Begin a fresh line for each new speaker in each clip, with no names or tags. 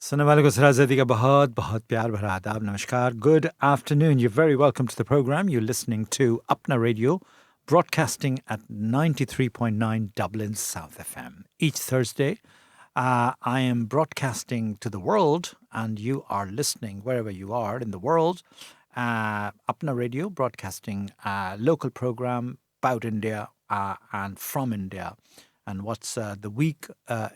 सुनने वालों को सराज ज़ैदी का बहुत बहुत प्यार भरा आदाब नमस्कार good afternoon you're very welcome to the program you're listening to Apna Radio broadcasting at 93.9 Dublin South FM each Thursday I am broadcasting to the world and you are listening wherever you are in the world Apna Radio broadcasting a local program about India and from India and what's the week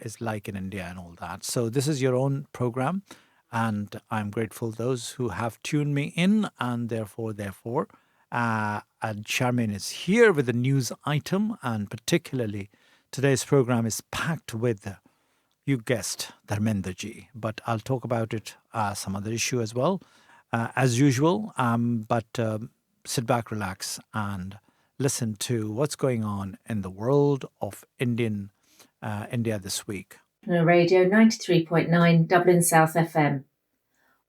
is like in India and all that. So this is your own program, and I'm grateful those who have tuned me in, and therefore, and Charmaine is here with a news item, and particularly today's program is packed with, you guessed, Dharmendra ji, but I'll talk about it some other issue as well, as usual, but sit back, relax, and listen to what's going on in the world of India this week.
Radio 93.9 Dublin South FM.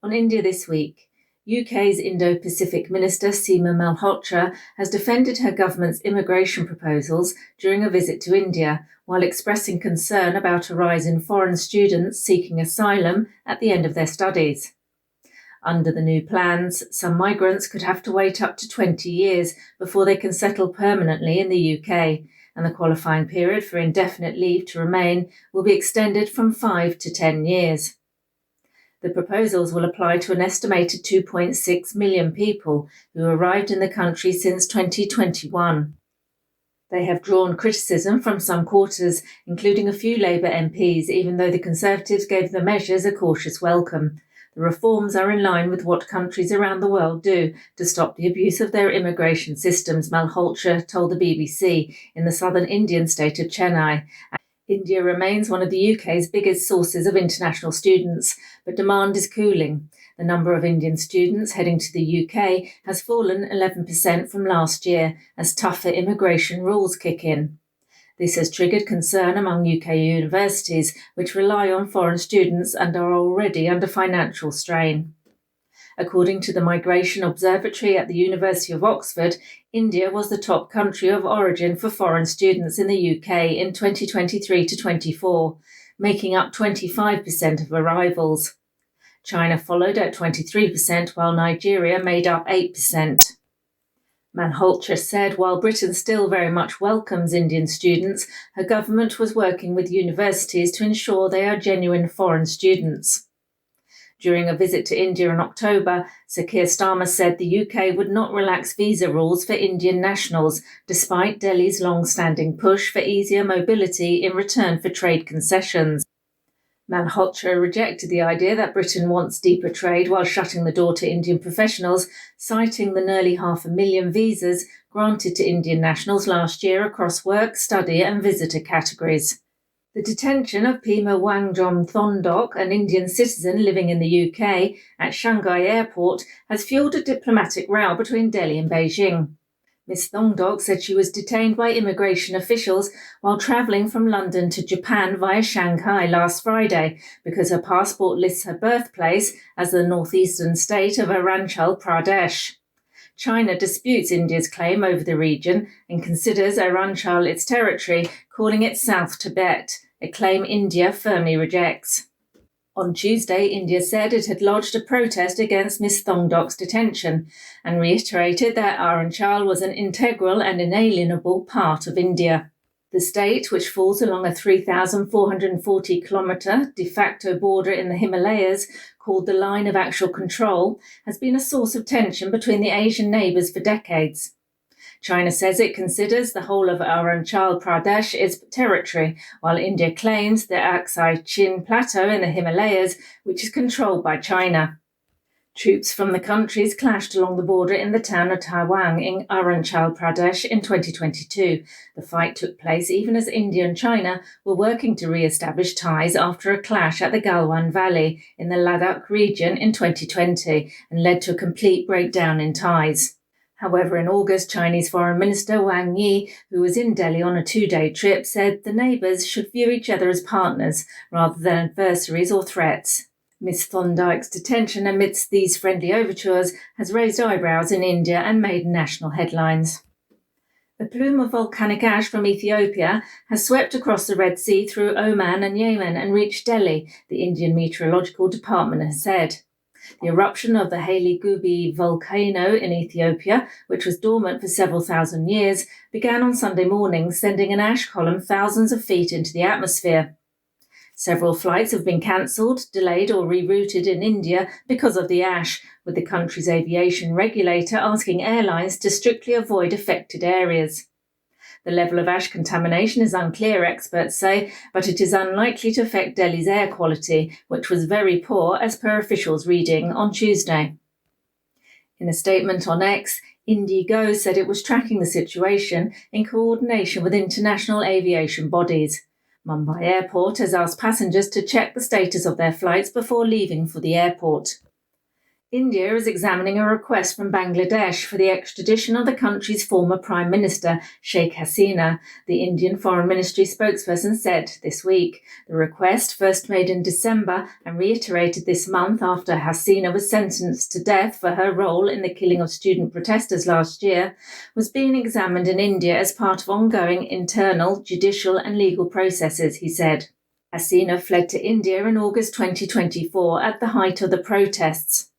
On India this week, UK's Indo-Pacific Minister Seema Malhotra has defended her government's immigration proposals during a visit to India, while expressing concern about a rise in foreign students seeking asylum at the end of their studies. Under the new plans, some migrants could have to wait up to 20 years before they can settle permanently in the UK, and the qualifying period for indefinite leave to remain will be extended from 5 to 10 years. The proposals will apply to an estimated 2.6 million people who arrived in the country since 2021. They have drawn criticism from some quarters, including a few Labour MPs, even though the Conservatives gave the measures a cautious welcome. The reforms are in line with what countries around the world do to stop the abuse of their immigration systems, Malhotra told the BBC in the southern Indian state of Chennai. India remains one of the UK's biggest sources of international students, but demand is cooling. The number of Indian students heading to the UK has fallen 11% from last year as tougher immigration rules kick in. This has triggered concern among UK universities, which rely on foreign students and are already under financial strain. According to the Migration Observatory at the University of Oxford, India was the top country of origin for foreign students in the UK in 2023 to 24, making up 25% of arrivals. China followed at 23%, while Nigeria made up 8%. Malhotra said while Britain still very much welcomes Indian students, her government was working with universities to ensure they are genuine foreign students. During a visit to India in October, Sir Keir Starmer said the UK would not relax visa rules for Indian nationals, despite Delhi's long-standing push for easier mobility in return for trade concessions. Malhotra rejected the idea that Britain wants deeper trade while shutting the door to Indian professionals, citing the nearly 500,000 visas granted to Indian nationals last year across work, study and visitor categories. The detention of Pema Wangjom Thondok, an Indian citizen living in the UK, at Shanghai airport has fuelled a diplomatic row between Delhi and Beijing. Ms. Thongdok said she was detained by immigration officials while travelling from London to Japan via Shanghai last Friday because her passport lists her birthplace as the northeastern state of Arunachal Pradesh. China disputes India's claim over the region and considers Arunachal its territory, calling it South Tibet, a claim India firmly rejects. On Tuesday, India said it had lodged a protest against Ms. Thongdok's detention and reiterated that Arunachal was an integral and inalienable part of India. The state, which falls along a 3,440-kilometre de facto border in the Himalayas called the Line of Actual Control, has been a source of tension between the Asian neighbours for decades. China says it considers the whole of Arunachal Pradesh its territory, while India claims the Aksai Chin Plateau in the Himalayas, which is controlled by China. Troops from the countries clashed along the border in the town of Tawang in Arunachal Pradesh in 2022. The fight took place even as India and China were working to re-establish ties after a clash at the Galwan Valley in the Ladakh region in 2020 and led to a complete breakdown in ties. However, in August, Chinese Foreign Minister Wang Yi, who was in Delhi on a 2-day trip, said the neighbours should view each other as partners rather than adversaries or threats. Ms. Thondik's detention amidst these friendly overtures has raised eyebrows in India and made national headlines. A plume of volcanic ash from Ethiopia has swept across the Red Sea through Oman and Yemen and reached Delhi, the Indian Meteorological Department has said. The eruption of the 𝐒𝐲𝐬𝐵 volcano in Ethiopia, which was dormant for several thousand years, began on Sunday morning, sending an ash column thousands of feet into the atmosphere. Several flights have been cancelled, delayed or rerouted in India because of the ash, with the country's aviation regulator asking airlines to strictly avoid affected areas. The level of ash contamination is unclear, experts say, but it is unlikely to affect Delhi's air quality, which was very poor as per officials' reading on Tuesday. In a statement on X, IndiGo said it was tracking the situation in coordination with international aviation bodies. Mumbai Airport has asked passengers to check the status of their flights before leaving for the airport. India is examining a request from Bangladesh for the extradition of the country's former Prime Minister, Sheikh Hasina, the Indian Foreign Ministry spokesperson said this week. The request, first made in December and reiterated this month after Hasina was sentenced to death for her role in the killing of student protesters last year, was being examined in India as part of ongoing internal, judicial and legal processes, he said. Hasina fled to India in August 2024 at the height of the protests.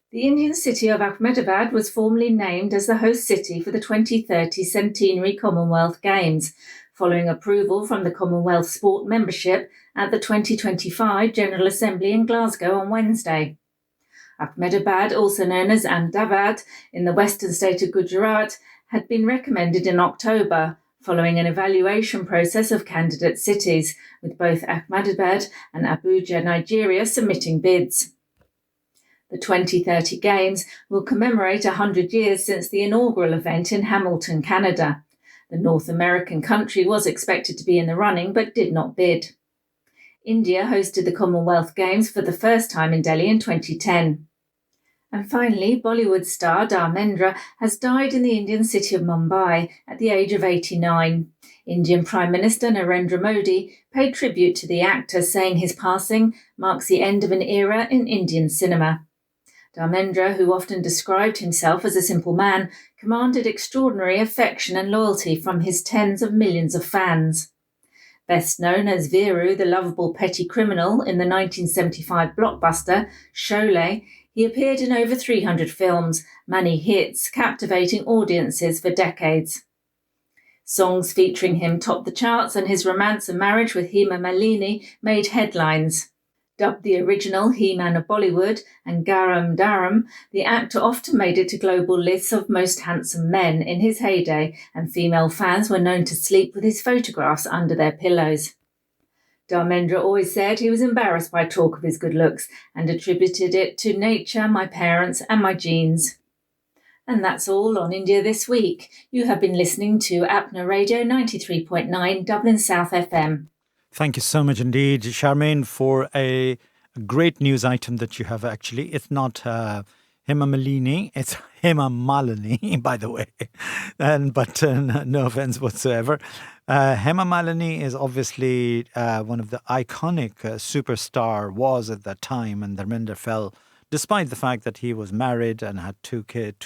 The Indian city of Ahmedabad was formally named as the host city for the 2030 Centenary Commonwealth Games, following approval from the Commonwealth Sport membership at the 2025 General Assembly in Glasgow on Wednesday. Ahmedabad, also known as Ahmedabad, in the western state of Gujarat, had been recommended in October, following an evaluation process of candidate cities, with both Ahmedabad and Abuja, Nigeria, submitting bids. The 2030 Games will commemorate 100 years since the inaugural event in Hamilton, Canada. The North American country was expected to be in the running but did not bid. India hosted the Commonwealth Games for the first time in Delhi in 2010. And finally, Bollywood star Dharmendra has died in the Indian city of Mumbai at the age of 89. Indian Prime Minister Narendra Modi paid tribute to the actor, saying his passing marks the end of an era in Indian cinema. Dharmendra, who often described himself as a simple man, commanded extraordinary affection and loyalty from his tens of millions of fans. Best known as Veeru, the lovable petty criminal in the 1975 blockbuster Sholay, he appeared in over 300 films, many hits, captivating audiences for decades. Songs featuring him topped the charts, and his romance and marriage with Hema Malini made headlines. Dubbed the original He-Man of Bollywood and Garam Dharam, the actor often made it to global lists of most handsome men in his heyday, and female fans were known to sleep with his photographs under their pillows. Dharmendra always said he was embarrassed by talk of his good looks and attributed it to nature, my parents and my genes. And that's all on India this week. You have been listening to Apna Radio 93.9 Dublin South FM.
Thank you so much indeed, Charmaine, for a great news item that you have actually. It's not Hema Malini, it's Hema Malini, by the way. But no offense whatsoever. Hema Malini is obviously one of the iconic superstar was at that time, and Dharmendra fell, despite the fact that he was married and had two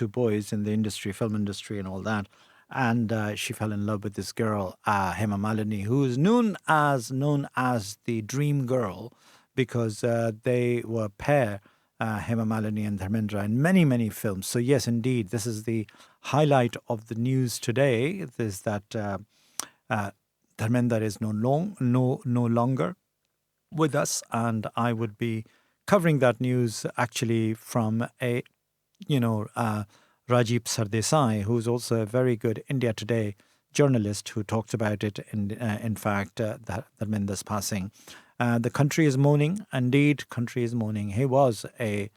boys in the industry, film industry and all that. And she fell in love with this girl, Hema Malini, who is known as the Dream Girl, because they were a pair, Hema Malini and Dharmendra, in many, many films. So yes, indeed, this is the highlight of the news today, is that Dharmendra is no longer with us, and I would be covering that news actually from a, Rajiv Sardesai, who's also a very good India Today journalist who talked about it, in fact, that Dharmendra's passing. The country is mourning. Indeed, country is mourning. He was a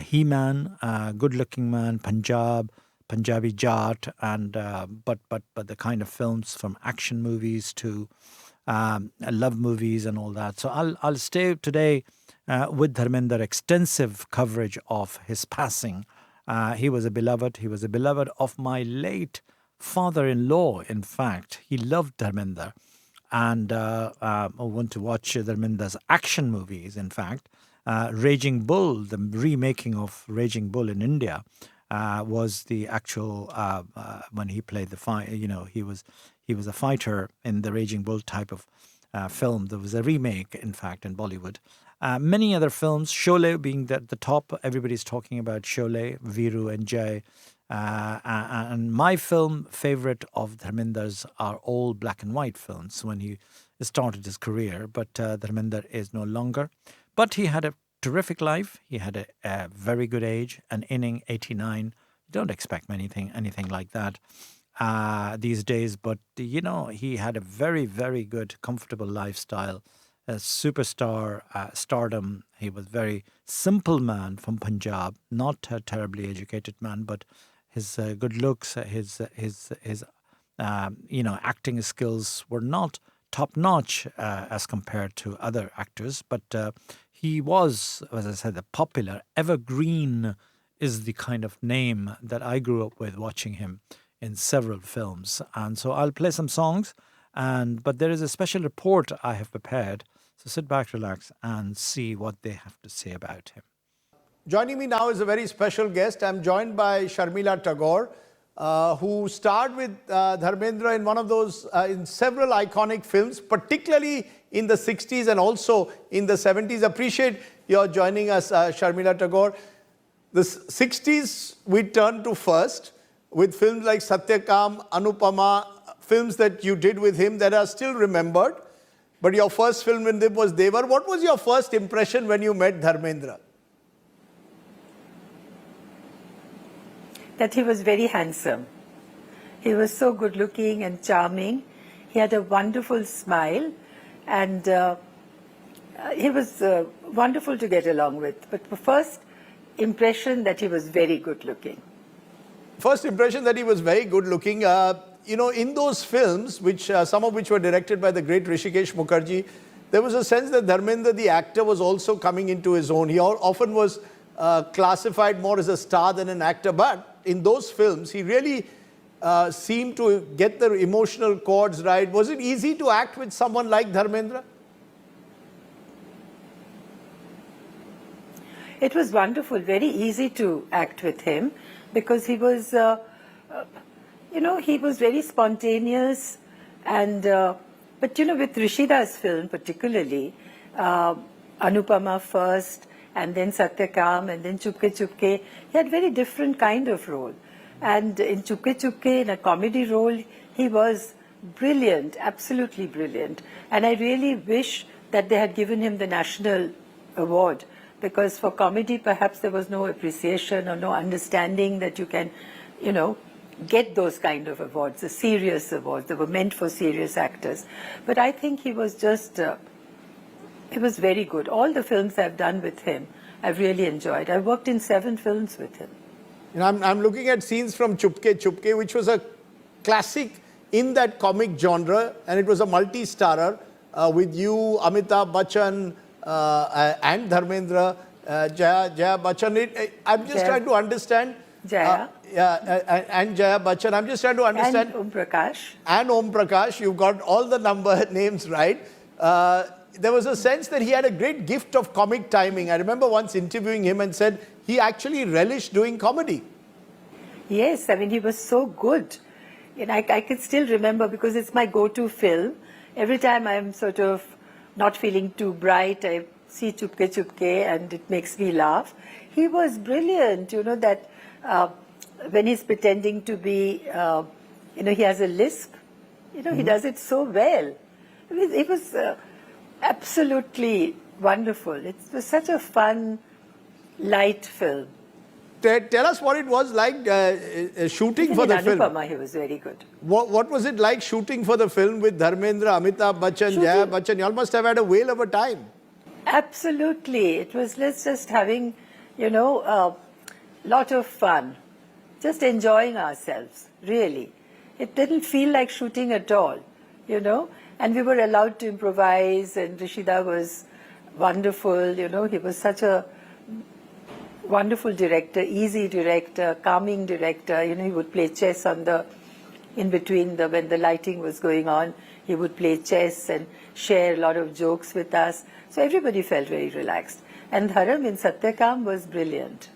he-man, good-looking man, Punjabi Jat, and but the kind of films from action movies to love movies and all that. So I'll stay today with Dharmendra, extensive coverage of his passing. He was a beloved. He was a beloved of my late father-in-law, in fact. He loved Dharmendra. And I want to watch Dharmendra's action movies, in fact. Raging Bull, the remaking of Raging Bull in India, was the actual when he played the fight. He was a fighter in the Raging Bull type of film. There was a remake, in fact, in Bollywood. Many other films, Sholay being at the top. Everybody's talking about Sholay, Viru and Jai. And my film favorite of Dharmendra's are all black and white films when he started his career. But Dharmendra is no longer. But he had a terrific life. He had a very good age, an inning 89. You don't expect anything like that these days. But, he had a very, very good, comfortable lifestyle. A superstar stardom. He was a very simple man from Punjab, not a terribly educated man, but his good looks, his acting skills were not top notch as compared to other actors. But he was, as I said, a popular evergreen is the kind of name that I grew up with watching him in several films. And so I'll play some songs. But there is a special report I have prepared. So sit back, relax, and see what they have to say about him.
Joining me now is a very special guest. I'm joined by Sharmila Tagore, who starred with Dharmendra in one of those, in several iconic films, particularly in the 60s and also in the 70s. Appreciate your joining us, Sharmila Tagore. The 60s we turn to first with films like Satyakam, Anupama, films that you did with him that are still remembered. But your first film with him was Devar. What was your first impression when you met Dharmendra?
That he was very handsome. He was so good looking and charming. He had a wonderful smile, and he was wonderful to get along with. But the first impression that he was very good looking.
First impression that he was very good looking. In those films, which some of which were directed by the great 𝐀𝐩𝐧𝐚 Mukherjee, there was a sense that Dharmendra, the actor, was also coming into his own. He often was classified more as a star than an actor, but in those films, he really seemed to get the emotional chords right. Was it easy to act with someone like Dharmendra?
It was wonderful, very easy to act with him because he was... he was very spontaneous, and but with Rishida's film particularly, Anupama first, and then Satyakam, and then 𝐀𝐩𝐧𝐚 𝐑𝐚𝐽, he had very different kind of role. And in 𝐀𝐻𝐧𝐚 𝐑𝐚𝐽, in a comedy role, he was brilliant, absolutely brilliant. And I really wish that they had given him the national award, because for comedy perhaps there was no appreciation or no understanding that you can, get those kind of awards, the serious awards. They were meant for serious actors. But I think he was just, he was very good. All the films I've done with him, I've really enjoyed. I worked in 7 films with him.
I'm looking at scenes from 𝐀𝐻𝐧𝐚 𝐑𝐚𝐽, which was a classic in that comic genre, and it was a multi-starrer with you, Amitabh Bachchan, and Dharmendra, Jaya Bachchan. I'm just trying to understand.
Jaya.
And Jaya Bachchan. I'm just trying to understand.
And Om Prakash.
And Om Prakash. You've got all the names right. There was a sense that he had a great gift of comic timing. I remember once interviewing him and said he actually relished doing comedy.
Yes, I mean, he was so good. And I can still remember, because it's my go-to film. Every time I'm sort of not feeling too bright, I see 𝐀𝐻𝐧𝐚 𝐑𝐚𝐽 and it makes me laugh. He was brilliant, that when he's pretending to be, he has a lisp, he does it so well. I mean, it was absolutely wonderful. It was such a fun, light film.
Tell us what it was like shooting for the film.
Anupama, he was very good.
What was it like shooting for the film with Dharmendra, Amitabh Bachchan, Jaya Bachchan? You all must have had a whale of a time.
Absolutely. It was just having, a lot of fun. Just enjoying ourselves, really. It didn't feel like shooting at all, And we were allowed to improvise, and Rishida was wonderful, He was such a wonderful director, easy director, calming director. He would play chess in between when the lighting was going on. He would play chess and share a lot of jokes with us. So everybody felt very relaxed. And Dharam in Satyakam was brilliant.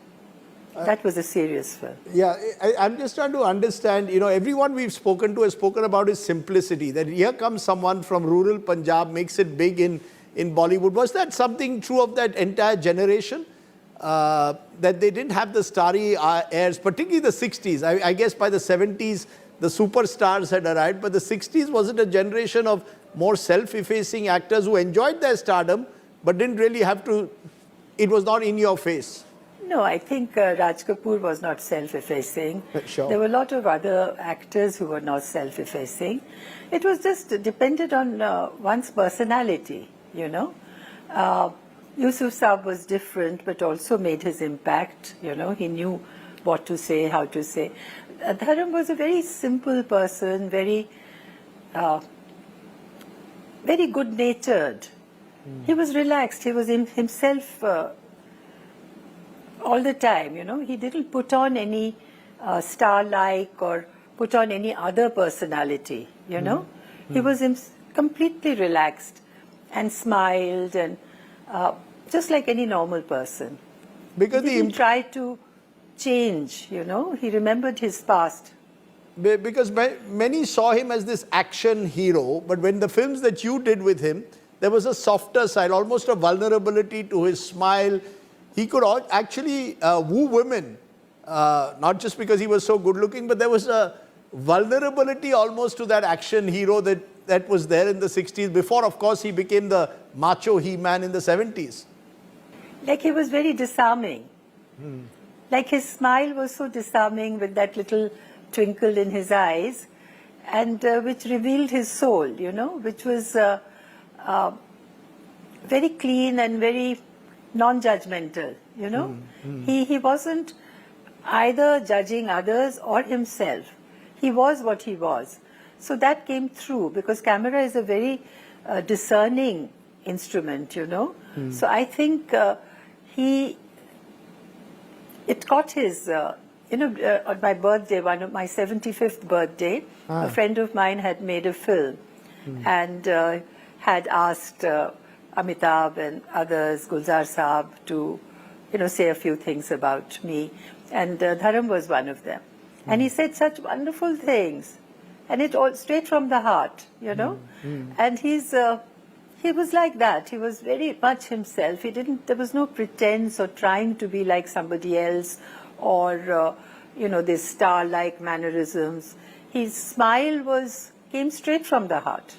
That was a serious film.
Yeah, I'm just trying to understand, everyone we've spoken to has spoken about his simplicity, that here comes someone from rural Punjab, makes it big in Bollywood. Was that something true of that entire generation? That they didn't have the starry airs, particularly the 60s. I guess by the 70s, the superstars had arrived, but the 60s, was it a generation of more self-effacing actors who enjoyed their stardom, but didn't really have to, it was not in your face?
No, I think Raj Kapoor was not self-effacing.
Sure.
There were a lot of other actors who were not self-effacing. It was just depended on one's personality, Yusuf Saab was different, but also made his impact, He knew what to say, how to say. Dharam was a very simple person, very good-natured. He was relaxed. He was himself all the time, He didn't put on any star-like or put on any other personality, He was completely relaxed and smiled and just like any normal person.
Because
he didn't try to change, He remembered his past.
Because many saw him as this action hero, but when the films that you did with him, there was a softer side, almost a vulnerability to his smile. He could actually woo women, not just because he was so good looking, but there was a vulnerability almost to that action hero that was there in the 60s, before, of course, he became the macho he-man in the 70s.
Like he was very disarming. Like his smile was so disarming with that little twinkle in his eyes, and which revealed his soul, which was very clean and very non-judgmental, He wasn't either judging others or himself. He was what he was. So that came through, because camera is a very discerning instrument, So I think it caught his, on my birthday, my 75th birthday, a friend of mine had made a film and had asked Amitabh and others, Gulzar Saab, to, say a few things about me. And Dharam was one of them. And he said such wonderful things. And it all straight from the heart, And he was like that. He was very much himself. There was no pretense or trying to be like somebody else or, this star-like mannerisms. His smile came straight from the heart.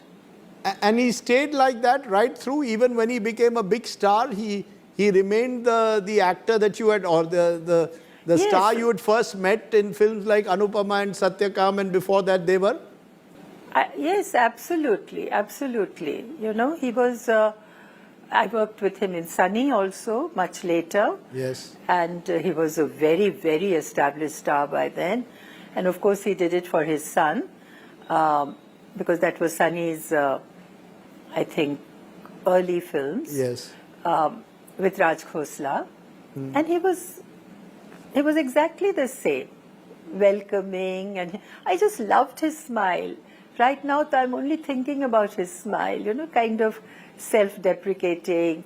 And he stayed like that right through, even when he became a big star. He remained the actor that you had, or the yes, star you had first met in films like Anupama and Satyakam, and before that they were?
Yes, absolutely, absolutely. He was, I worked with him in Sunny also, much later.
Yes.
And he was a very, very established star by then. And of course he did it for his son, because that was Sunny's, I think, early films.
Yes.
With Raj Khosla. And he was exactly the same, welcoming, and I just loved his smile. Right now, I'm only thinking about his smile, kind of self-deprecating,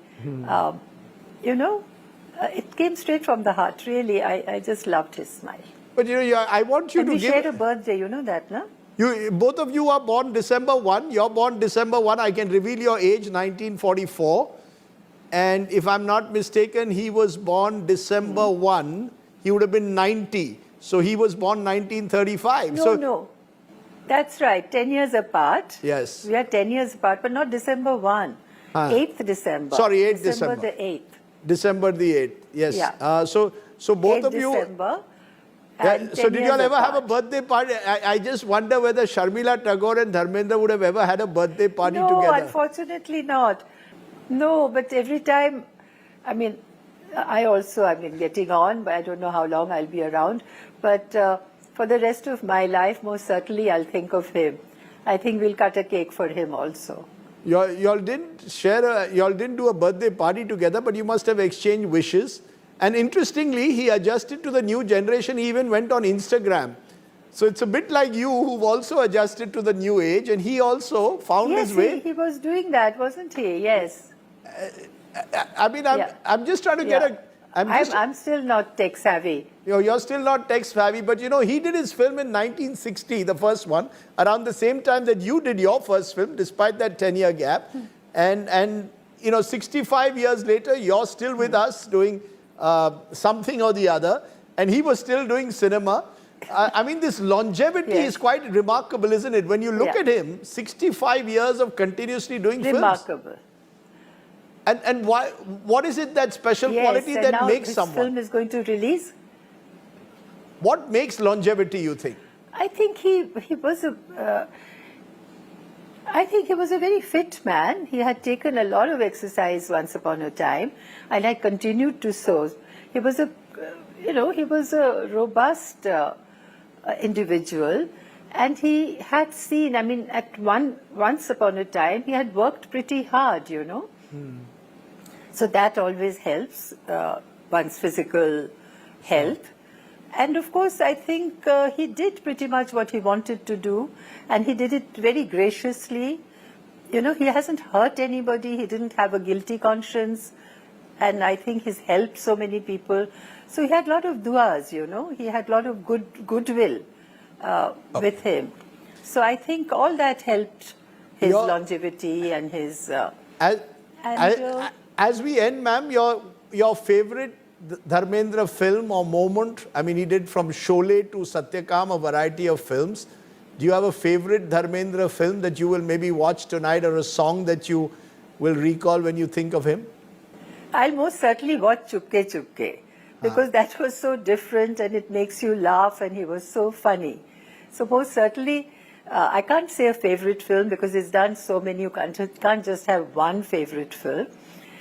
it came straight from the heart, really. I just loved his smile.
But, I want you
and
to
give... we shared a birthday, you know that, no?
Both of you are born December 1. You're born December 1. I can reveal your age, 1944. And if I'm not mistaken, he was born December 1. He would have been 90. So he was born 1935.
No. That's right. 10 years apart.
Yes.
We are 10 years apart, but not December 1. 8th December.
Sorry, 8th
December.
December.
The 8th.
December the 8th. Yes.
Yeah.
So both of you...
December.
So did you all ever have a birthday party? I just wonder whether Sharmila Tagore and Dharmendra would have ever had a birthday party together.
No, unfortunately not. No, but every time, I also, getting on, but I don't know how long I'll be around. But for the rest of my life, most certainly I'll think of him. I think we'll cut a cake for him also.
Y'all didn't do a birthday party together, but you must have exchanged wishes. And interestingly, he adjusted to the new generation. He even went on Instagram. So it's a bit like you, who've also adjusted to the new age, and he also found his way.
Yes, he was doing that, wasn't he? Yes.
I'm just trying to get
I'm still not tech savvy.
You're still not tech savvy, but he did his film in 1960, the first one, around the same time that you did your first film, despite that 10-year gap. And 65 years later, you're still with us doing something or the other, and he was still doing cinema. I mean, this longevity is quite remarkable, isn't it? When you look at him, 65 years of continuously doing films.
Remarkable.
And what is it, that special quality that
now
makes
this
someone?
film is going to release.
What makes longevity, you think?
I think he was a very fit man. He had taken a lot of exercise once upon a time, and had continued to so. He was a robust individual, and he had seen. I mean, once upon a time, he had worked pretty hard. So that always helps one's physical health. And of course, I think he did pretty much what he wanted to do, and he did it very graciously. He hasn't hurt anybody. He didn't have a guilty conscience, and I think he's helped so many people. So he had a lot of duas, He had a lot of goodwill with him. So I think all that helped his longevity and his...
As we end, ma'am, your favorite Dharmendra film or moment? I mean, he did from Sholay to Satyakam, a variety of films. Do you have a favorite Dharmendra film that you will maybe watch tonight, or a song that you will recall when you think of him?
I'll most certainly watch 𝐀𝐩𝐧𝐚 𝐑𝐚𝐝, because that was so different and it makes you laugh, and he was so funny. So most certainly, I can't say a favorite film because he's done so many. You can't just have one favorite film.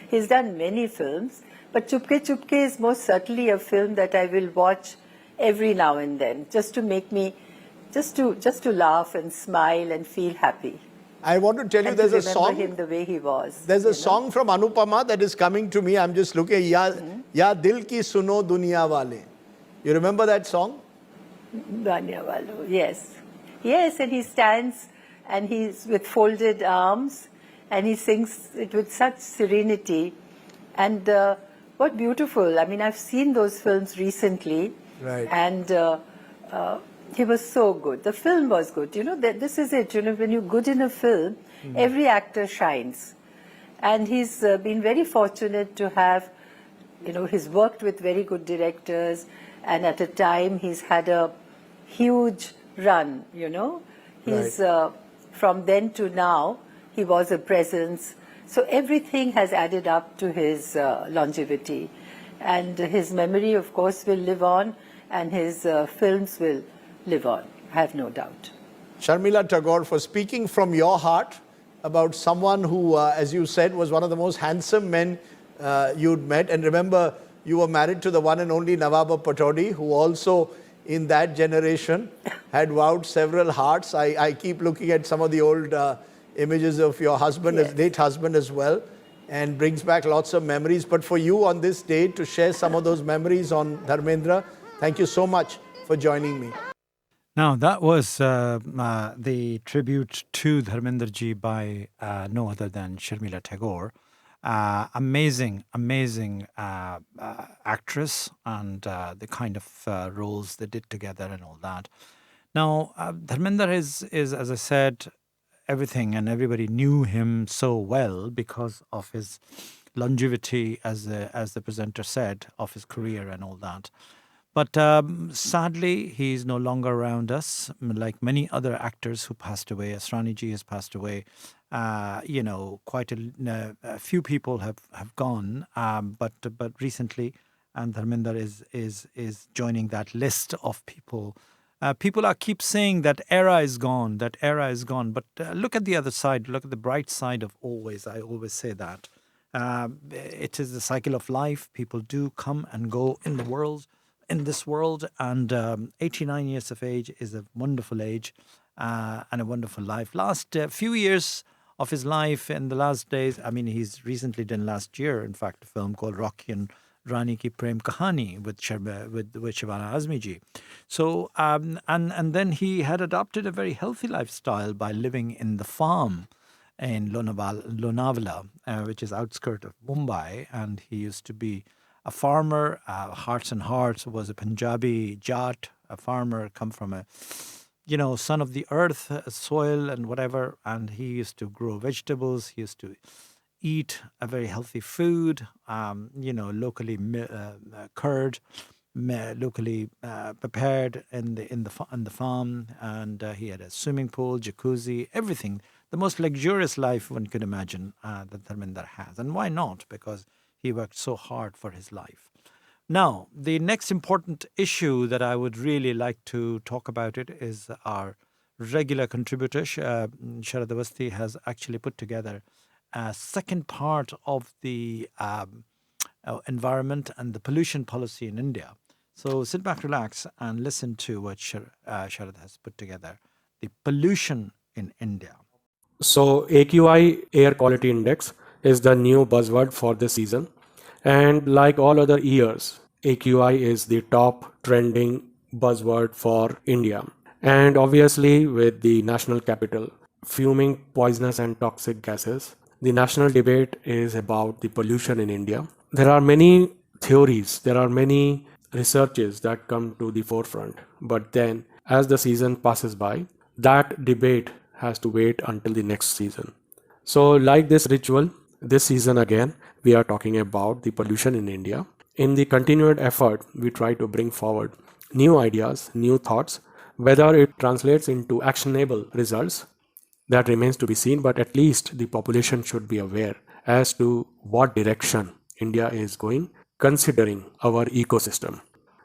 He's done many films, but 𝐀𝐩𝐧𝐚 𝐑𝐚𝐝 is most certainly a film that I will watch every now and then, just to make me, just to laugh and smile and feel happy.
I want to tell you, there's a song.
Remember him the way he was.
There's a song from Anupama that is coming to me. I'm just looking. Ya Dil Ki Suno Duniya Wale. You remember that song?
Duniya Wale, yes. Yes, and he stands and he's with folded arms and he sings it with such serenity. And what beautiful. I mean, I've seen those films recently.
Right.
And he was so good. The film was good. This is it. When you're good in a film, every actor shines. And he's been very fortunate to have, he's worked with very good directors. And at a time, he's had a huge run, He's,
right.
From then to now, he was a presence. So everything has added up to his longevity. And his memory, of course, will live on, and his films will live on, I have no doubt.
Sharmila Tagore, for speaking from your heart about someone who, as you said, was one of the most handsome men you'd met. And remember, you were married to the one and only Nawaba Patodi, who also, in that generation, had wowed several hearts. I keep looking at some of the old images of your husband,
Yes.
late husband as well, and brings back lots of memories. But for you on this day to share some of those memories on Dharmendra, thank you so much for joining me.
Now, that was the tribute to Dharmendra ji by no other than Sharmila Tagore. Amazing actress, and the kind of roles they did together and all that. Now, Dharmendra is, as I said, everything, and everybody knew him so well because of his longevity, as the presenter said, of his career and all that. But sadly, he's no longer around us, like many other actors who passed away. Asrani ji has passed away. Quite a few people have gone, but recently, and Dharmendra is joining that list of people. People keep saying that era is gone, but look at the other side, look at the bright side of always. I always say that. It is the cycle of life. People do come and go in this world, and 89 years of age is a wonderful age and a wonderful life. Last few years of his life, in the last days, I mean, he's recently done last year, in fact, a film called Rocky and Rani Ki Prem Kahani with Shabana Azmi ji. So, and then he had adopted a very healthy lifestyle by living in the farm in Lonavala, which is outskirts of Mumbai, and he used to be a farmer. Hearts and Hearts was a Punjabi Jat, a farmer, come from a, son of the earth, soil and whatever. And he used to grow vegetables. He used to eat a very healthy food, locally curd, locally prepared in the farm, and he had a swimming pool, jacuzzi, everything. The most luxurious life one could imagine that Dharmendra has, and why not? Because he worked so hard for his life. Now, the next important issue that I would really like to talk about it is our regular contributor, Sharad Awasthi, has actually put together a second part of the environment and the pollution policy in India. So sit back, relax, and listen to what Sharad has put together, the pollution in India.
So AQI, Air Quality Index, is the new buzzword for this season. And like all other years, AQI is the top trending buzzword for India. And obviously with the national capital fuming poisonous and toxic gases, the national debate is about the pollution in India. There are many theories, there are many researches that come to the forefront. But then as the season passes by, that debate has to wait until the next season. So like this ritual, this season again, we are talking about the pollution in India. In the continued effort, we try to bring forward new ideas, new thoughts. Whether it translates into actionable results, that remains to be seen, but at least the population should be aware as to what direction India is going, considering our ecosystem.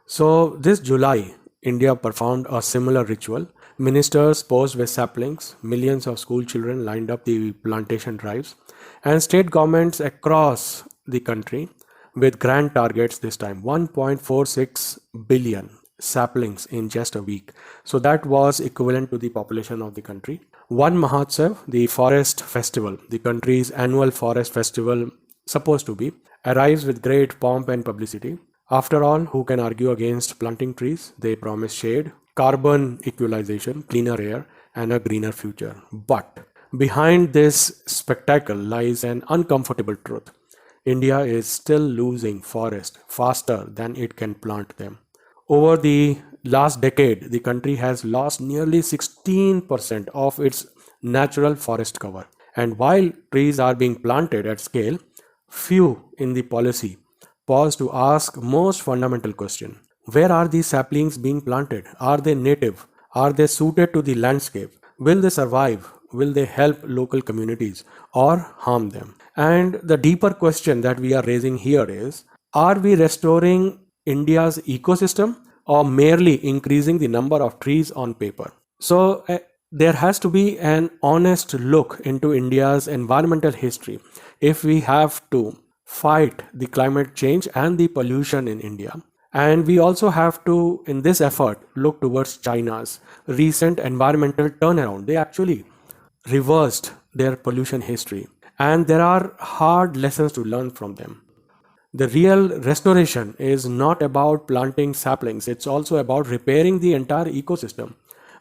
So this July, India performed a similar ritual. Ministers posed with saplings, millions of school children lined up the plantation drives, and state governments across the country with grand targets this time, 1.46 billion saplings in just a week. So that was equivalent to the population of the country. One Mahotsav, the forest festival, the country's annual forest festival supposed to be, arrives with great pomp and publicity. After all, who can argue against planting trees? They promise shade, carbon equalization, cleaner air, and a greener future. But behind this spectacle lies an uncomfortable truth. India is still losing forest faster than it can plant them. Over the last decade, the country has lost nearly 16% of its natural forest cover. And while trees are being planted at scale, few in the policy pause to ask most fundamental question. Where are these saplings being planted? Are they native? Are they suited to the landscape? Will they survive? Will they help local communities or harm them? And the deeper question that we are raising here is, are we restoring India's ecosystem or merely increasing the number of trees on paper? So there has to be an honest look into India's environmental history if we have to fight the climate change and the pollution in India. And we also have to, in this effort, look towards China's recent environmental turnaround. They actually reversed their pollution history, and there are hard lessons to learn from them. The real restoration is not about planting saplings, it's also about repairing the entire ecosystem,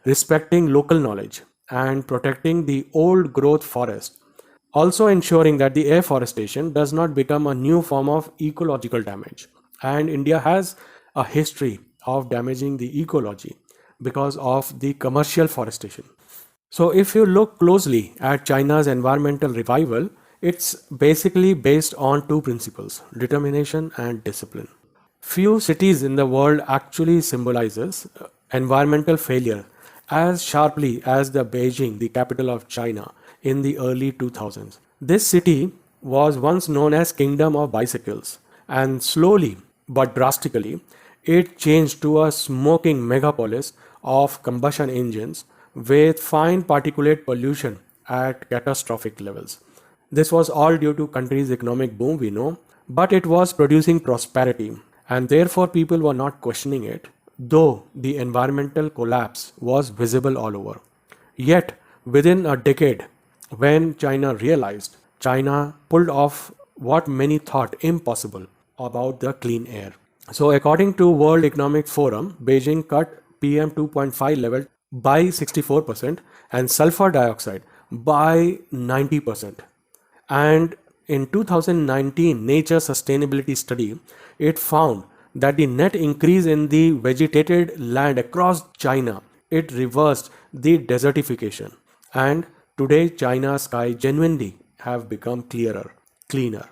respecting local knowledge, and protecting the old growth forest. Also ensuring that the afforestation does not become a new form of ecological damage. And India has a history of damaging the ecology because of the commercial forestation. So if you look closely at China's environmental revival, it's basically based on two principles, determination and discipline. Few cities in the world actually symbolizes environmental failure as sharply as the Beijing, the capital of China, in the early 2000s. This city was once known as Kingdom of Bicycles, and slowly but drastically, it changed to a smoking megapolis of combustion engines with fine particulate pollution at catastrophic levels. This was all due to country's economic boom, we know, but it was producing prosperity, and therefore people were not questioning it, though the environmental collapse was visible all over. Yet, within a decade, when China realized, China pulled off what many thought impossible about the clean air. So according to World Economic Forum, Beijing cut PM 2.5 level by 64% and sulfur dioxide by 90%. And in 2019 Nature Sustainability Study, it found that the net increase in the vegetated land across China, it reversed the desertification. And today China's sky genuinely have become clearer, cleaner.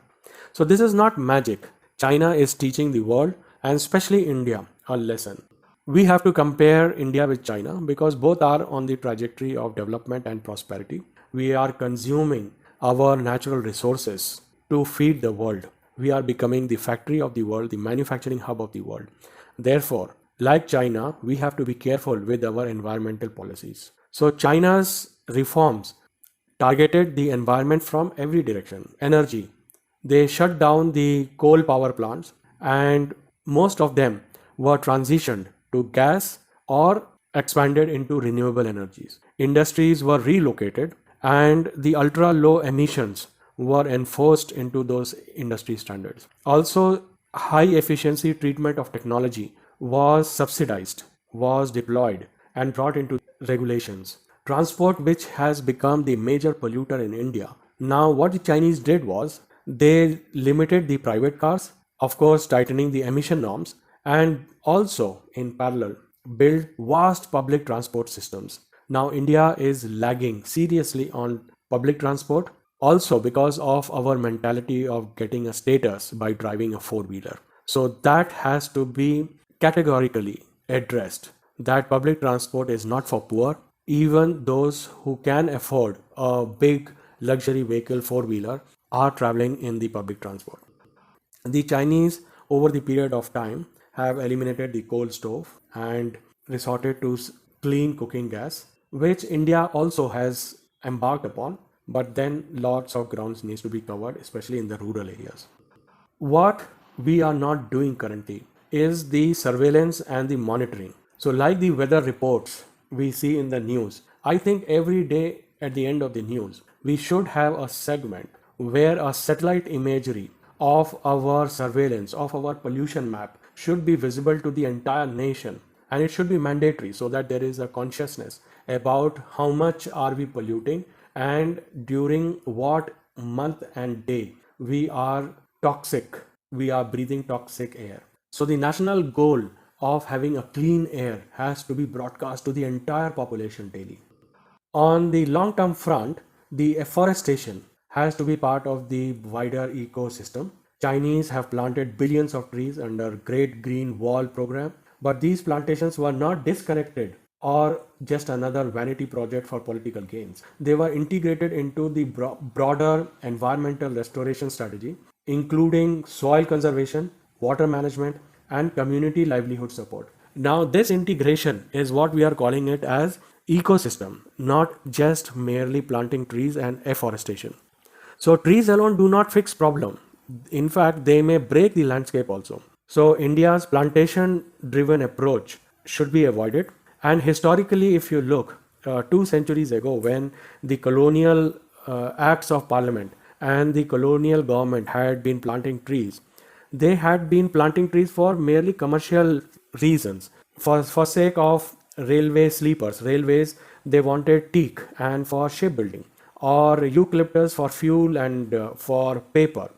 So this is not magic. China is teaching the world, and especially India, a lesson. We have to compare India with China because both are on the trajectory of development and prosperity. We are consuming our natural resources to feed the world. We are becoming the factory of the world, the manufacturing hub of the world. Therefore, like China, we have to be careful with our environmental policies. So China's reforms targeted the environment from every direction. Energy. They shut down the coal power plants, and most of them were transitioned to gas or expanded into renewable energies. Industries were relocated, and the ultra low emissions were enforced into those industry standards. Also, high efficiency treatment of technology was subsidized, was deployed, and brought into regulations. Transport, which has become the major polluter in India. Now, what the Chinese did was they limited the private cars, of course, tightening the emission norms, and also in parallel build vast public transport systems. Now India is lagging seriously on public transport, also because of our mentality of getting a status by driving a four-wheeler. So that has to be categorically addressed, that public transport is not for poor. Even those who can afford a big luxury vehicle four-wheeler are traveling in the public transport. The Chinese, over the period of time, have eliminated the coal stove and resorted to clean cooking gas, which India also has embarked upon, but then lots of grounds needs to be covered, especially in the rural areas. What we are not doing currently is the surveillance and the monitoring. So like the weather reports we see in the news, I think every day at the end of the news, we should have a segment where a satellite imagery of our surveillance, of our pollution map should be visible to the entire nation, and it should be mandatory so that there is a consciousness about how much are we polluting and during what month and day we are toxic, we are breathing toxic air. So the national goal of having a clean air has to be broadcast to the entire population daily. On the long-term front, the afforestation has to be part of the wider ecosystem. Chinese have planted billions of trees under Great Green Wall program, but these plantations were not disconnected or just another vanity project for political gains. They were integrated into the broader environmental restoration strategy, including soil conservation, water management, and community livelihood support. Now, this integration is what we are calling it as ecosystem, not just merely planting trees and afforestation. So trees alone do not fix problem. In fact, they may break the landscape also. So India's plantation-driven approach should be avoided. And historically, if you look, 2 centuries ago, when the colonial acts of parliament and the colonial government had been planting trees, they had been planting trees for merely commercial reasons. For sake of railway sleepers, railways, they wanted teak and for shipbuilding, or eucalyptus for fuel and for paper,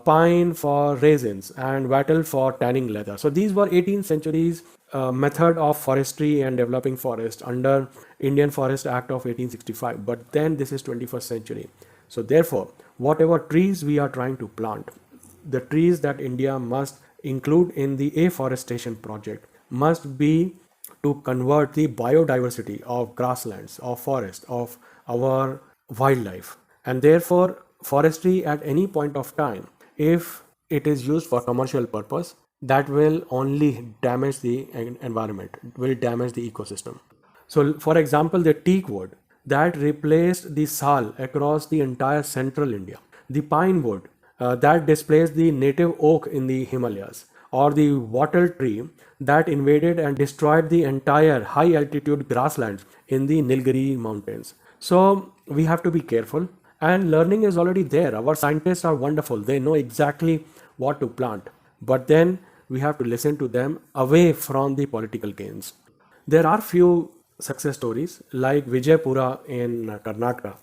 pine for resins, and wattle for tanning leather. So these were 18th century's method of forestry and developing forest under Indian Forest Act of 1865. But then this is 21st century. So therefore, whatever trees we are trying to plant, the trees that India must include in the afforestation project must be to convert the biodiversity of grasslands, of forest, of our wildlife. And therefore, forestry at any point of time, if it is used for commercial purpose, that will only damage the environment, will damage the ecosystem. So for example, the teak wood that replaced the sal across the entire central India, the pine wood that displaced the native oak in the Himalayas, or the wattle tree that invaded and destroyed the entire high altitude grasslands in the Nilgiri mountains. So we have to be careful, and learning is already there. Our scientists are wonderful. They know exactly what to plant, but then we have to listen to them away from the political gains. There are few success stories like Vijaypura in Karnataka,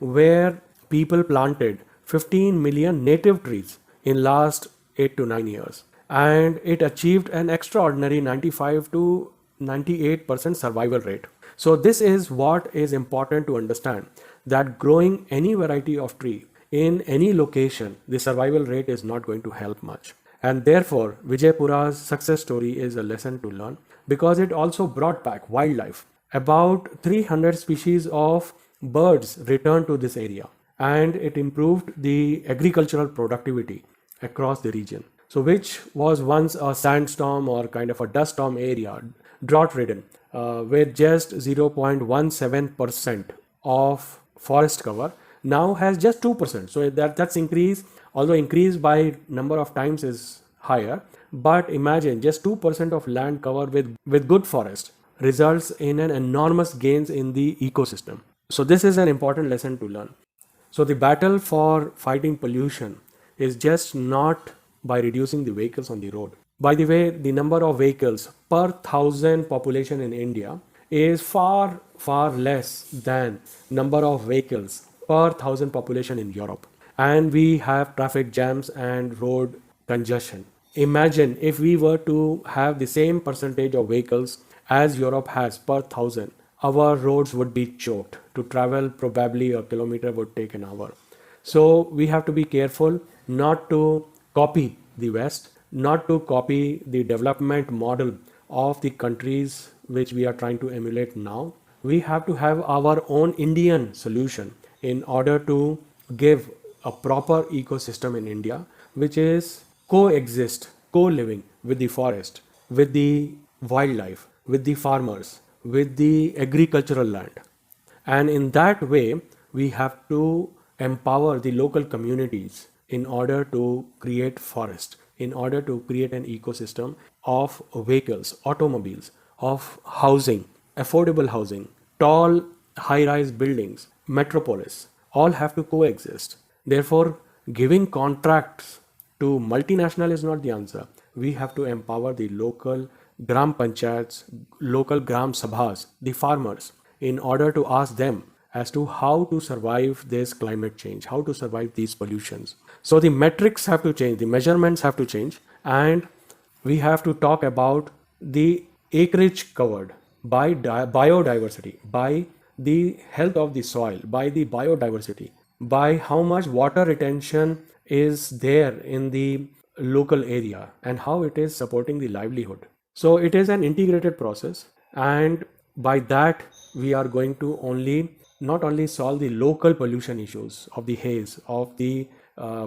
where people planted 15 million native trees in last 8 to 9 years. And it achieved an extraordinary 95 to 98% survival rate. So this is what is important to understand, that growing any variety of tree in any location, the survival rate is not going to help much. And therefore, Vijaypura's success story is a lesson to learn, because it also brought back wildlife. About 300 species of birds returned to this area, and it improved the agricultural productivity across the region. So which was once a sandstorm or kind of a dust storm area, drought ridden, with just 0.17% of forest cover, now has just 2%. So that's increased, although increased by number of times is higher. But imagine just 2% of land cover with good forest results in an enormous gains in the ecosystem. So this is an important lesson to learn. So the battle for fighting pollution is just not by reducing the vehicles on the road. By the way, the number of vehicles per 1,000 population in India is far, far less than number of vehicles per 1,000 population in Europe. And we have traffic jams and road congestion. Imagine if we were to have the same percentage of vehicles as Europe has per 1,000, our roads would be choked. To travel probably a kilometer would take an hour. So we have to be careful not to copy the West, not to copy the development model of the countries which we are trying to emulate now. We have to have our own Indian solution in order to give a proper ecosystem in India, which is coexist, co-living with the forest, with the wildlife, with the farmers, with the agricultural land. And in that way, we have to empower the local communities in order to create forest, in order to create an ecosystem of vehicles, automobiles, of housing, affordable housing, tall high-rise buildings, metropolis, all have to coexist. Therefore, giving contracts to multinational is not the answer. We have to empower the local gram panchayats, local gram sabhas, the farmers, in order to ask them as to how to survive this climate change, how to survive these pollutions. So the metrics have to change, the measurements have to change, and we have to talk about the acreage covered by biodiversity, by the health of the soil, by the biodiversity, by how much water retention is there in the local area and how it is supporting the livelihood. So it is an integrated process, and by that we are going to not only solve the local pollution issues of the haze, of the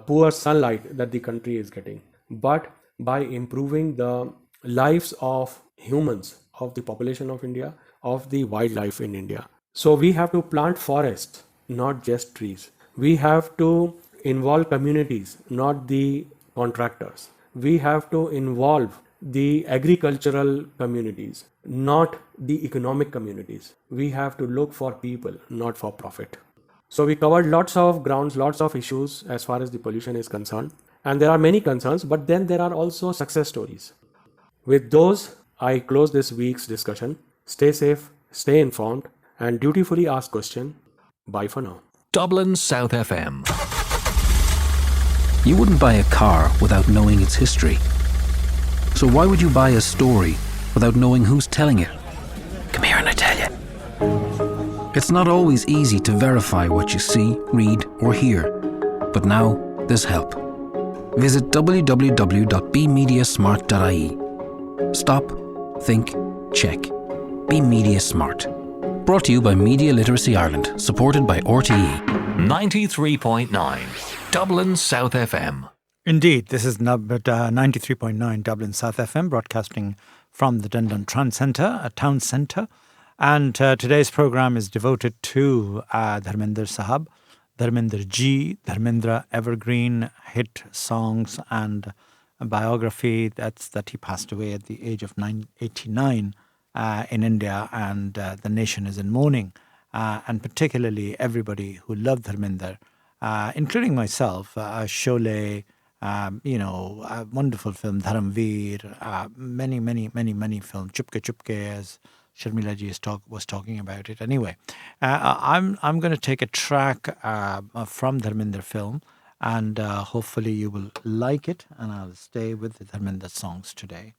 poor sunlight that the country is getting, but by improving the lives of humans, of the population of India, of the wildlife in India. So we have to plant forests, not just trees. We have to involve communities, not the contractors. We have to involve the agricultural communities, not the economic communities. We have to look for people, not for profit. So we covered lots of grounds, lots of issues as far as the pollution is concerned. And there are many concerns, but then there are also success stories. With those, I close this week's discussion. Stay safe, stay informed, and dutifully ask questions. Bye for now.
Dublin South FM.
You wouldn't buy a car without knowing its history. So why would you buy a story without knowing who's telling it? Come here and I tell you. It's not always easy to verify what you see, read, or hear. But now there's help. Visit www.bemediasmart.ie. Stop, think, check. Be Media Smart. Brought to you by Media Literacy Ireland, supported by RTE.
93.9 Dublin South FM.
Indeed, this is 93.9 Dublin South FM, broadcasting from the Dundon Town Centre. And today's program is devoted to Dharmendra Sahab, Dharmendra Ji, Dharmendra evergreen hit songs and a biography that he passed away at the age of 89 in India, and the nation is in mourning. And particularly everybody who loved Dharmendra, including myself, Sholay, a wonderful film, Dharamveer, many films, Chupke, as Sharmila ji was talking about it. Anyway, I'm going to take a track from Dharmendra film, And hopefully you will like it. And I'll stay with the Dharmendra songs today.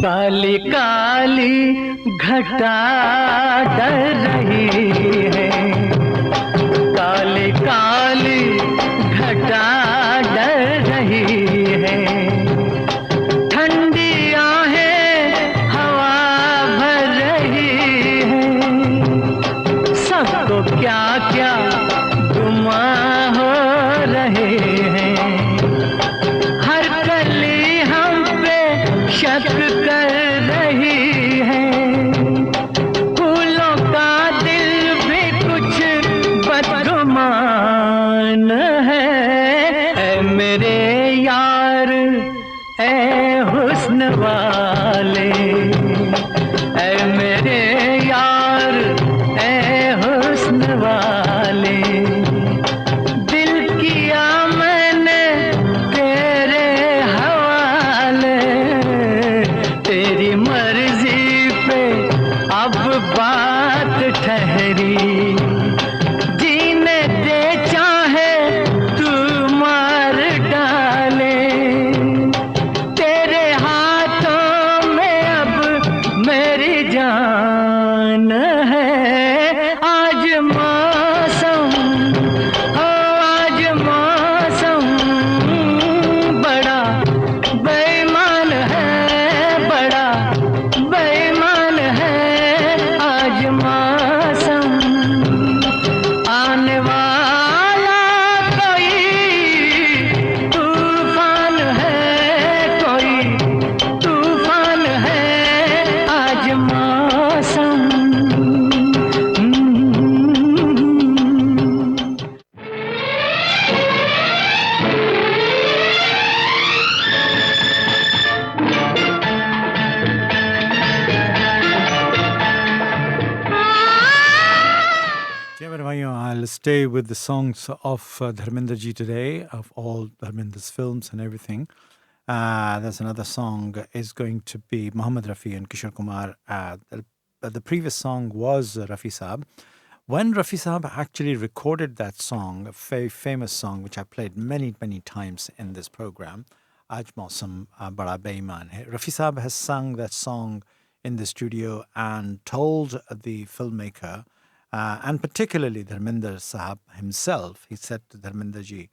Kali Kali घटा डर रही है, काली काली घटा डर रही है, ठंडी आहें हवा भर रही है, सबको क्या क्या गुमा हो रहे हैं, हर कली हम पे शक कर रही है, फूलों का दिल भी कुछ बदगुमान है, ऐ मेरे यार ऐ हुस्न वाले, ऐ मेरे यार ऐ हुस्न वाले, दिल किया मैंने तेरे हवाले, तेरी मर्जी पे अब बात ठहरी, जीने दे चाहे तू मार डाले, तेरे हाथों में अब मेरी जान है, आज मौसम हो आज मौसम बड़ा बेईमान है, बड़ा बेईमान है, आज मौसम आने वाला कोई तूफान है, कोई तूफान है, आज मौसम
I'll stay with the songs of Dharmendra ji today, of all Dharmendra's films and everything. There's another song is going to be Mohammed Rafi and Kishore Kumar. The previous song was Rafi Saab. When Rafi Saab actually recorded that song, a very famous song which I played many, many times in this program, Aaj Mausam Bada Beiman Hai. Rafi Saab has sung that song in the studio and told the filmmaker, and particularly Dharmendra Sahab himself, he said to Dharmendra ji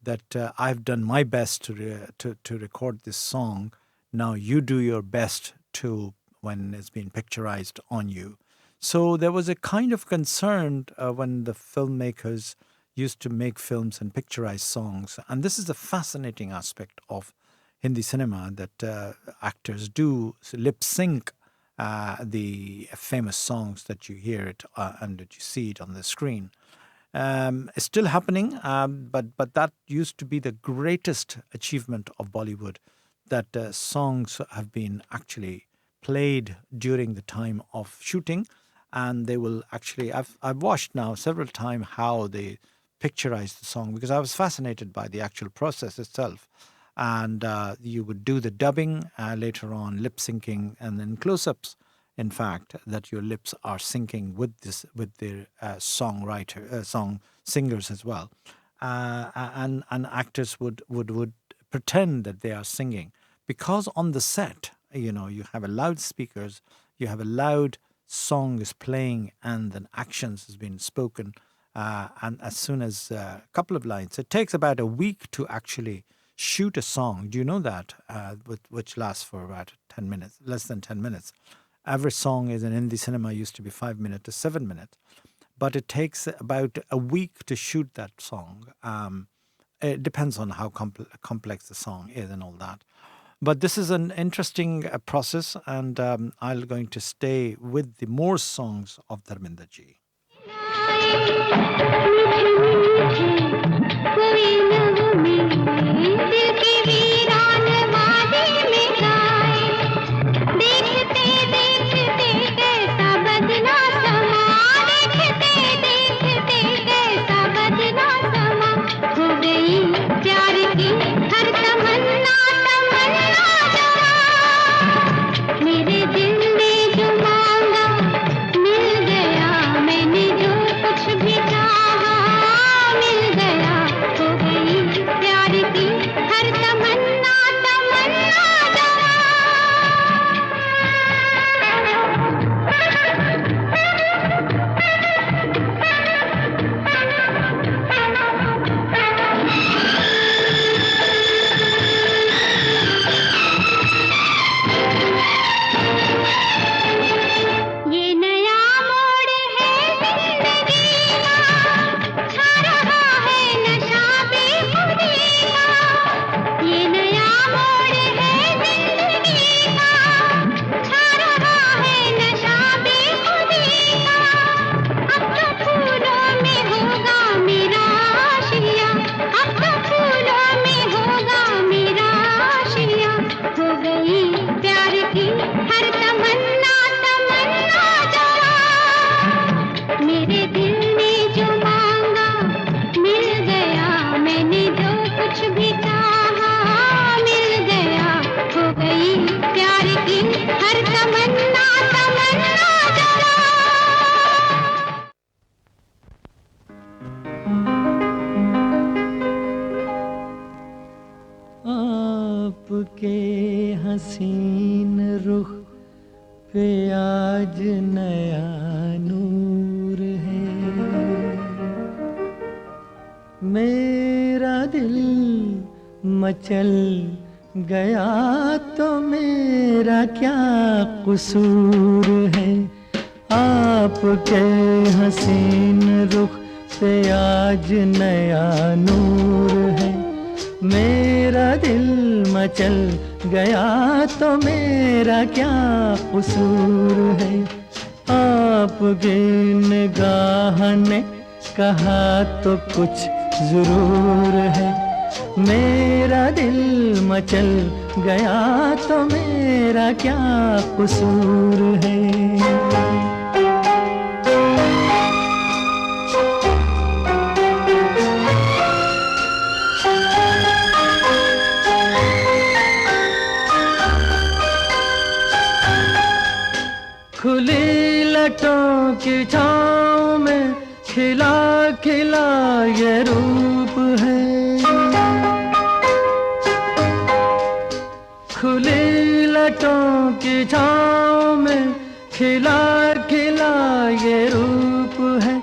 that I've done my best to record this song. Now you do your best to when it's been picturized on you. So there was a kind of concern when the filmmakers used to make films and picturize songs. And this is a fascinating aspect of Hindi cinema, that actors do lip sync the famous songs that you hear it and that you see it on the screen. It's still happening, but that used to be the greatest achievement of Bollywood, that songs have been actually played during the time of shooting, and they will actually, I've watched now several times how they picturize the song, because I was fascinated by the actual process itself. And you would do the dubbing, later on lip syncing, and then close-ups, in fact, that your lips are syncing with their song singers as well, and actors would pretend that they are singing, because on the set, you have a loudspeakers, you have a loud song is playing and then actions has been spoken, and as soon as a couple of lines, it takes about a week to actually shoot a song. Do you know that? Which lasts for about 10 minutes, less than 10 minutes. Average song is in Hindi cinema used to be 5 minutes to 7 minutes. But it takes about a week to shoot that song. It depends on how complex the song is and all that. But this is an interesting process, and I'm going to stay with the more songs of Dharmendra ji.
आपके हसीन रुख पे आज नया नूर है, मेरा दिल मचल गया तो मेरा क्या कसूर है। आपके हसीन रुख पे आज नया नूर है, मेरा दिल मचल गया तो मेरा क्या कसूर है। आपकी निगाह ने कहा तो कुछ जरूर है, मेरा दिल मचल गया तो मेरा क्या कसूर है। खुली लटों की छाँव में खिला खिला ये रूप है, खुली लटों की छाँव में खिला खिला ये रूप है।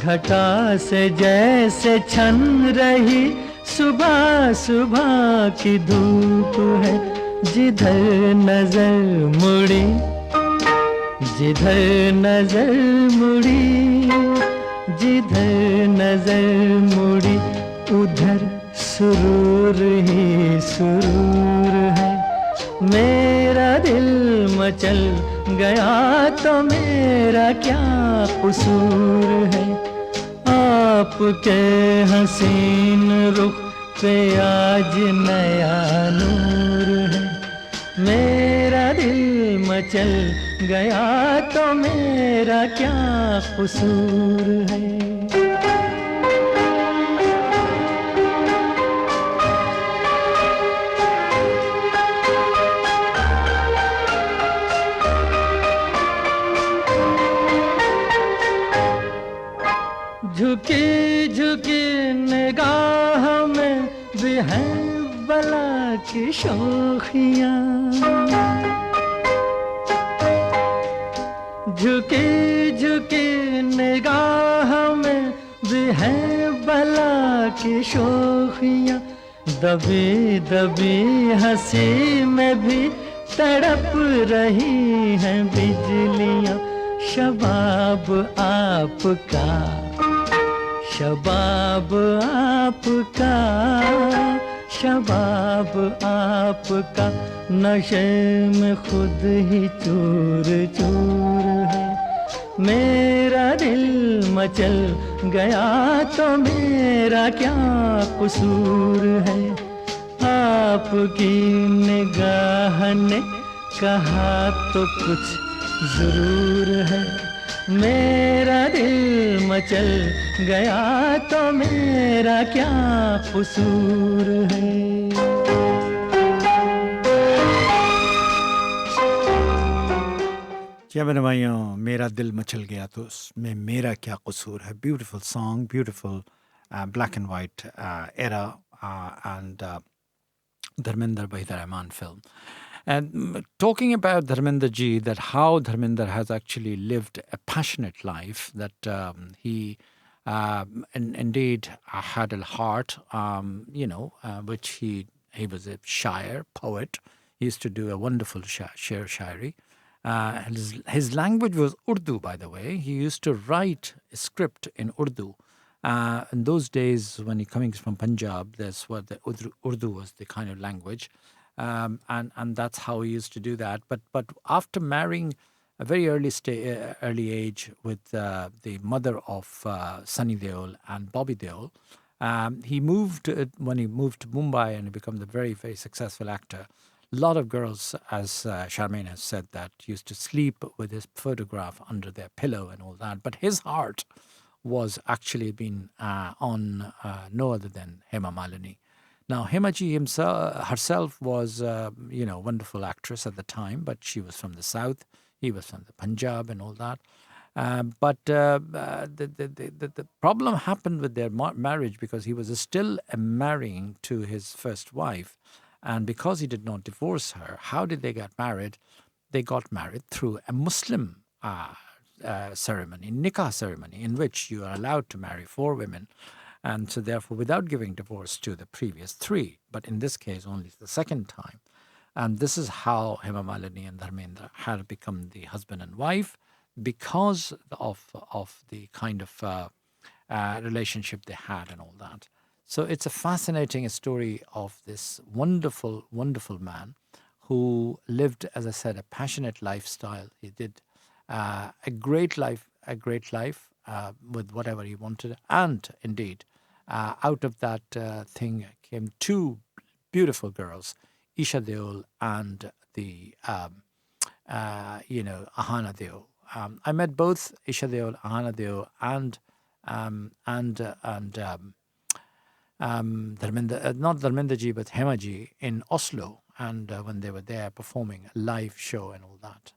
घटा से जैसे छन रही सुबह सुबह की धूप है, जिधर नजर मुड़ी जिधर नजर मुड़ी जिधर नजर मुड़ी उधर सुरूर ही सुरूर है। मेरा दिल मचल गया तो मेरा क्या कसूर है। आपके हसीन रुख पे आज नया नूर है, मेरा दिल मचल गया तो मेरा क्या कसूर है। झुकी झुकी निगाह में भी है बला की शोखियाँ, झुकी झुकी निगाह में भी है बला की शोखियाँ, दबी दबी हंसी में भी तड़प रही हैं बिजलियाँ। शबाब आपका, शबाब आपका, शबाब आपका नशे में खुद ही चूर चूर है। मेरा दिल मचल गया तो मेरा क्या कसूर है। आपकी निगाह ने कहा तो कुछ जरूर है। मेरा दिल मचल गया तो मेरा क्या कसूर है।
क्या मेरे भाइयों, मेरा दिल मचल गया तो उसमें मेरा क्या कसूर है. Beautiful song, beautiful black and white era and Dharmendra by the Rahman film. And talking about Dharmendra ji, that how Dharmendra has actually lived a passionate life, that he indeed had a heart, which he was a shair, poet. He used to do a wonderful shairi. His language was Urdu, by the way. He used to write a script in Urdu. In those days, when he coming from Punjab, that's what the Urdu was the kind of language. And that's how he used to do that. But after marrying a very early age with the mother of Sunny Deol and Bobby Deol, he moved when he moved to Mumbai and he became a very, very successful actor. A lot of girls, as Charmaine has said, that used to sleep with his photograph under their pillow and all that. But his heart was actually been on no other than Hema Malini. Now, Hema ji herself was, a wonderful actress at the time, but she was from the south. He was from the Punjab and all that. But the problem happened with their marriage because he was still marrying to his first wife. And because he did not divorce her, how did they get married? They got married through a Muslim ceremony, nikah ceremony, in which you are allowed to marry 4 women. And so therefore, without giving divorce to the previous 3, but in this case, only the second time. And this is how Hema Malini and Dharmendra had become the husband and wife because of the kind of relationship they had and all that. So it's a fascinating story of this wonderful, wonderful man who lived, as I said, a passionate lifestyle. He did a great life with whatever he wanted. And indeed, out of that thing came 2 beautiful girls, Isha Deol and the, Ahana Deol. I met both Isha Deol, Ahana Deol, and Dharmendra, not Dharmendra ji, but Hema ji in Oslo, and when they were there performing a live show and all that.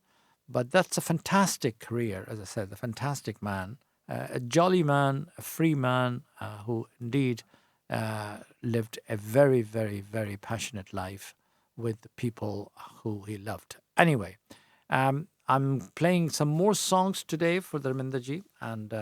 But that's a fantastic career, as I said, a fantastic man, a jolly man, a free man who indeed lived a very, very, very passionate life with the people who he loved. Anyway, I'm playing some more songs today for Dharmendra ji, and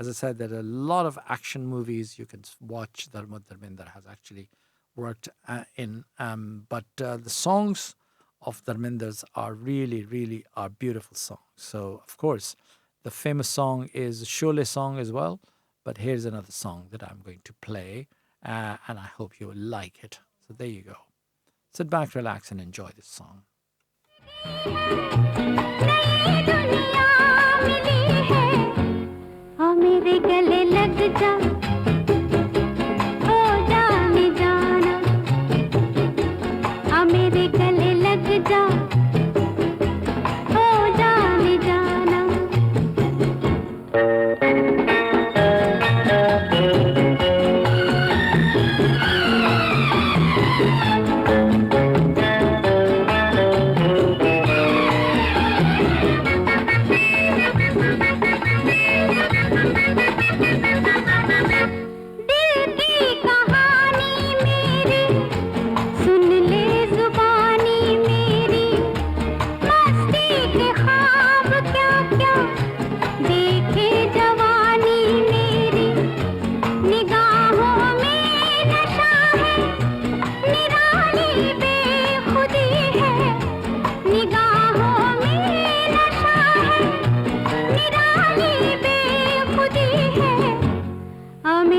as I said, there are a lot of action movies you can watch Dharmendra has actually worked in. But the songs of Dharmendra's are really, really are beautiful songs. So, of course, the famous song is Sholay song as well. But here's another song that I'm going to play. And I hope you will like it. So there you go. Sit back, relax, and enjoy this song.
मेरे गले लग जा ओ जाने जाना, आ मेरे गले लग जा ओ जाने जाना।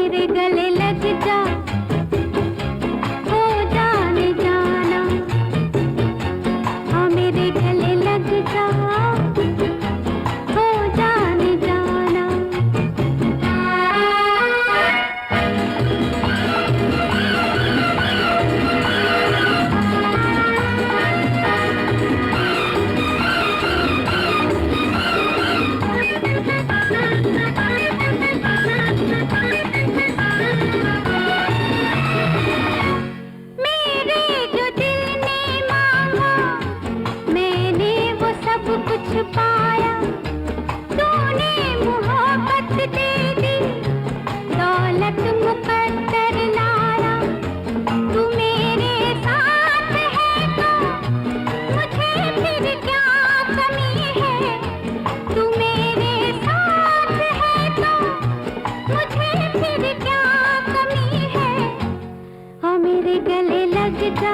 मेरे गले लग जा हो जाने जाना हाँ मेरे गले लग जा हो जाने जाना मेरे जो दिल ने मांगा मैंने वो सब कुछ पाया तूने मोहब्बत दे दी दौलत मुकद्दर लाया तू मेरे साथ है तो मुझे फिर क्या कमी है तू मेरे साथ है तो मुझे फिर क्या कमी है हाँ मेरे गले लग जा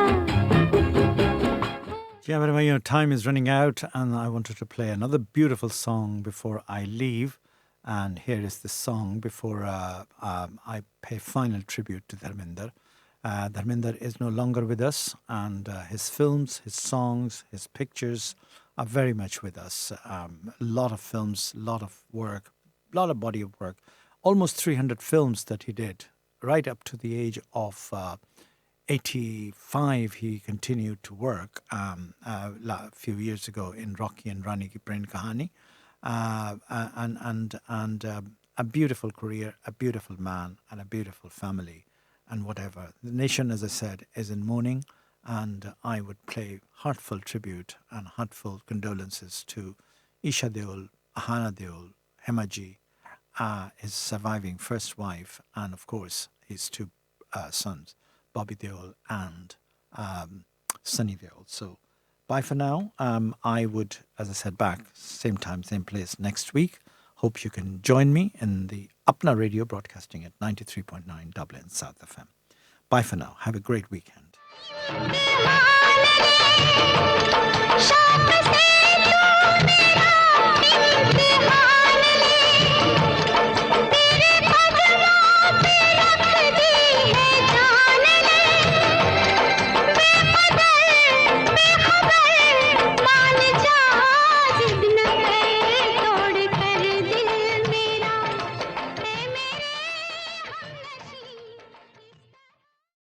Yeah, but you know, time is running out, and I wanted to play another beautiful song before I leave. And here is the song before I pay final tribute to Dharmendra. Dharmendra is no longer with us, and his films, his songs, his pictures are very much with us. A lot of films, a lot of work, a lot of body of work. Almost 300 films that he did, right up to the age of 85. He continued to work a few years ago in Rocky and Rani Ki Prem Kahani. And a beautiful career, a beautiful man, and a beautiful family, and whatever. The nation, as I said, is in mourning, and I would pay heartfelt tribute and heartfelt condolences to Isha Deol, Ahana Deol, Hemaji, his surviving first wife, and of course his two sons, Bobby Deol and Sunny Deol. So bye for now. I would, as I said, back same time, same place next week. Hope you can join me in the Apna radio broadcasting at 93.9 Dublin South FM. Bye for now. Have a great weekend.
शाम से